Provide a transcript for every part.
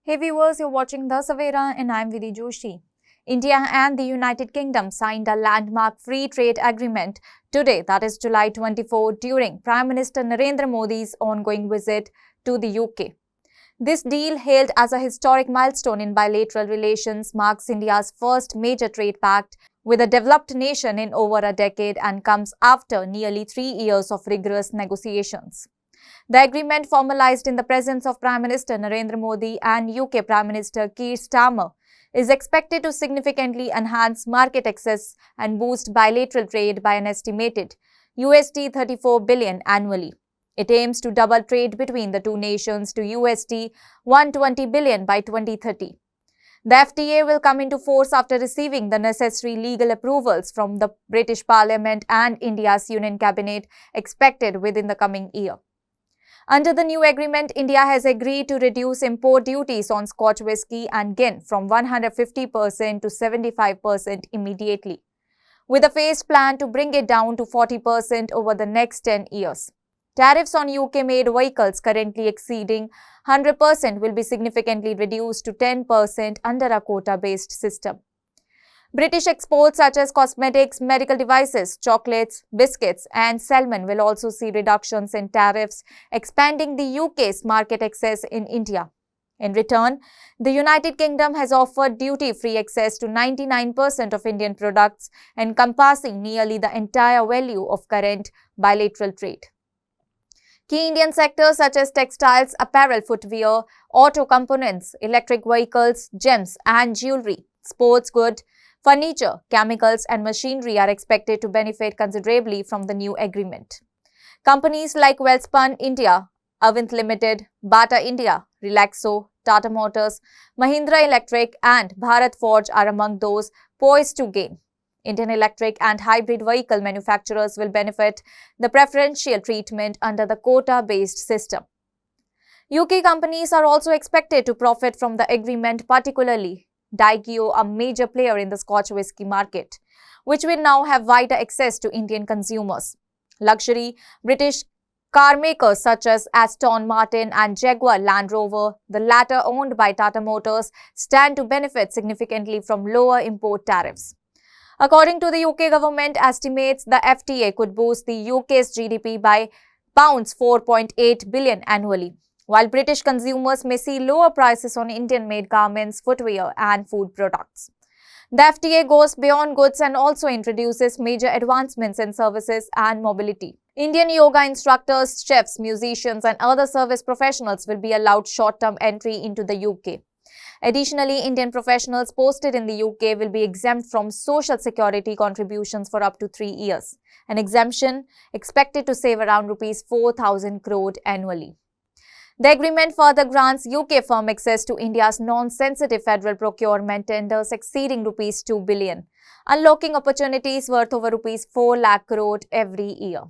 Hey viewers, you're watching The Savera and I'm Vidhi Joshi. India and the United Kingdom signed a landmark free trade agreement today, that is July 24, during Prime Minister Narendra Modi's ongoing visit to the UK. This deal, hailed as a historic milestone in bilateral relations, marks India's first major trade pact with a developed nation in over a decade and comes after nearly 3 years of rigorous negotiations. The agreement, formalized in the presence of Prime Minister Narendra Modi and UK Prime Minister Keir Starmer, is expected to significantly enhance market access and boost bilateral trade by an estimated USD 34 billion annually. It aims to double trade between the two nations to USD 120 billion by 2030. The FTA will come into force after receiving the necessary legal approvals from the British Parliament and India's Union Cabinet, expected within the coming year. Under the new agreement, India has agreed to reduce import duties on Scotch whisky and gin from 150% to 75% immediately, with a phased plan to bring it down to 40% over the next 10 years. Tariffs on UK-made vehicles currently exceeding 100% will be significantly reduced to 10% under a quota-based system. British exports such as cosmetics, medical devices, chocolates, biscuits and salmon will also see reductions in tariffs, expanding the UK's market access in India. In return, the United Kingdom has offered duty-free access to 99% of Indian products, encompassing nearly the entire value of current bilateral trade. Key Indian sectors such as textiles, apparel, footwear, auto components, electric vehicles, gems and jewelry, sports goods, furniture, chemicals and machinery are expected to benefit considerably from the new agreement. Companies like Welspun India, Avint Limited, Bata India, Relaxo, Tata Motors, Mahindra Electric and Bharat Forge are among those poised to gain. Indian electric and hybrid vehicle manufacturers will benefit the preferential treatment under the quota-based system. UK companies are also expected to profit from the agreement, particularly Diageo, a major player in the Scotch whisky market, which will now have wider access to Indian consumers. Luxury British car makers such as Aston Martin and Jaguar Land Rover, the latter owned by Tata Motors, stand to benefit significantly from lower import tariffs. According to the UK government estimates, the FTA could boost the UK's GDP by pounds 4.8 billion annually, while British consumers may see lower prices on Indian-made garments, footwear and food products. The FTA goes beyond goods and also introduces major advancements in services and mobility. Indian yoga instructors, chefs, musicians and other service professionals will be allowed short-term entry into the UK. Additionally, Indian professionals posted in the UK will be exempt from social security contributions for up to 3 years, an exemption expected to save around Rs 4,000 crore annually. The agreement further grants UK firm access to India's non-sensitive federal procurement tenders exceeding Rs 2 billion, unlocking opportunities worth over Rs 4 lakh crore every year.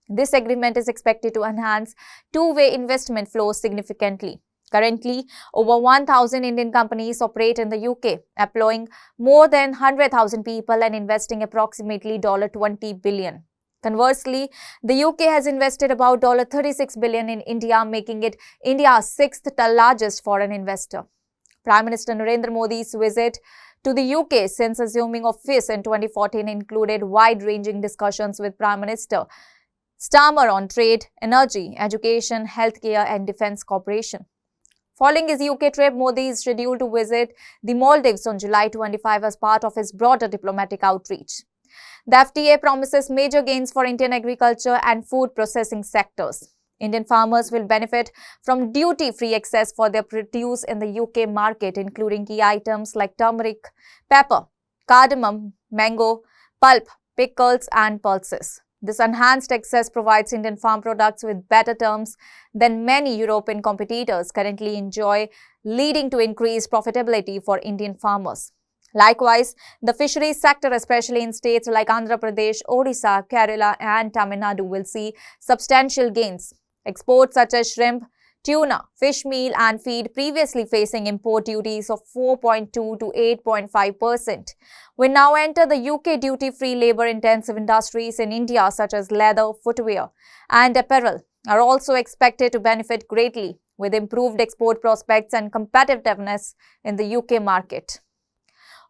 This agreement is expected to enhance two-way investment flows significantly. Currently, over 1,000 Indian companies operate in the UK, employing more than 100,000 people and investing approximately $20 billion. Conversely, the UK has invested about $36 billion in India, making it India's sixth largest foreign investor. Prime Minister Narendra Modi's visit to the UK since assuming office in 2014 included wide-ranging discussions with Prime Minister Starmer on trade, energy, education, healthcare and defence cooperation. Following his UK trip, Modi is scheduled to visit the Maldives on July 25 as part of his broader diplomatic outreach. The FTA promises major gains for Indian agriculture and food processing sectors. Indian farmers will benefit from duty-free access for their produce in the UK market, including key items like turmeric, pepper, cardamom, mango, pulp, pickles and pulses. This enhanced access provides Indian farm products with better terms than many European competitors currently enjoy, leading to increased profitability for Indian farmers. Likewise, the fisheries sector, especially in states like Andhra Pradesh, Odisha, Kerala and Tamil Nadu, will see substantial gains. Exports such as shrimp, tuna, fish meal and feed, previously facing import duties of 4.2 to 8.5%, will now enter the UK duty-free labour-intensive industries in India such as leather, footwear and apparel are also expected to benefit greatly, with improved export prospects and competitiveness in the UK market.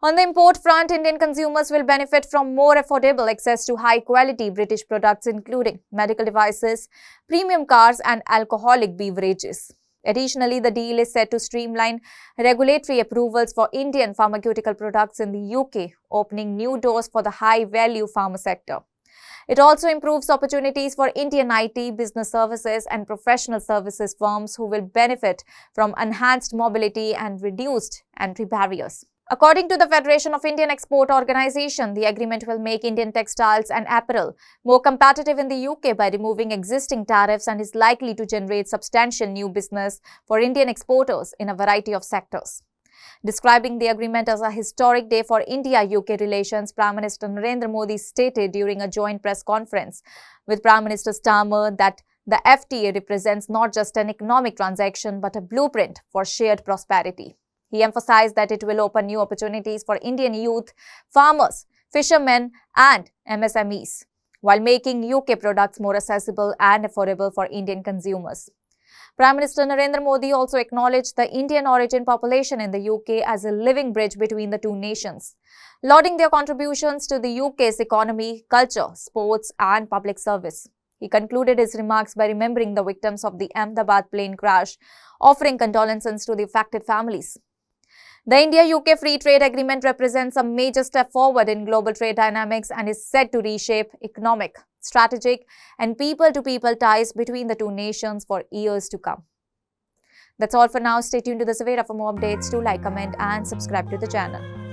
On the import front, Indian consumers will benefit from more affordable access to high-quality British products including medical devices, premium cars and alcoholic beverages. Additionally, the deal is set to streamline regulatory approvals for Indian pharmaceutical products in the UK, opening new doors for the high-value pharma sector. It also improves opportunities for Indian IT, business services and professional services firms who will benefit from enhanced mobility and reduced entry barriers. According to the Federation of Indian Export Organization, the agreement will make Indian textiles and apparel more competitive in the UK by removing existing tariffs and is likely to generate substantial new business for Indian exporters in a variety of sectors. Describing the agreement as a historic day for India-UK relations, Prime Minister Narendra Modi stated during a joint press conference with Prime Minister Starmer that the FTA represents not just an economic transaction but a blueprint for shared prosperity. He emphasized that it will open new opportunities for Indian youth, farmers, fishermen and MSMEs, while making UK products more accessible and affordable for Indian consumers. Prime Minister Narendra Modi also acknowledged the Indian origin population in the UK as a living bridge between the two nations, lauding their contributions to the UK's economy, culture, sports and public service. He concluded his remarks by remembering the victims of the Ahmedabad plane crash, offering condolences to the affected families. The India-UK Free Trade Agreement represents a major step forward in global trade dynamics and is set to reshape economic, strategic and people-to-people ties between the two nations for years to come. That's all for now. Stay tuned to the Savera for more updates. Do like, comment and subscribe to the channel.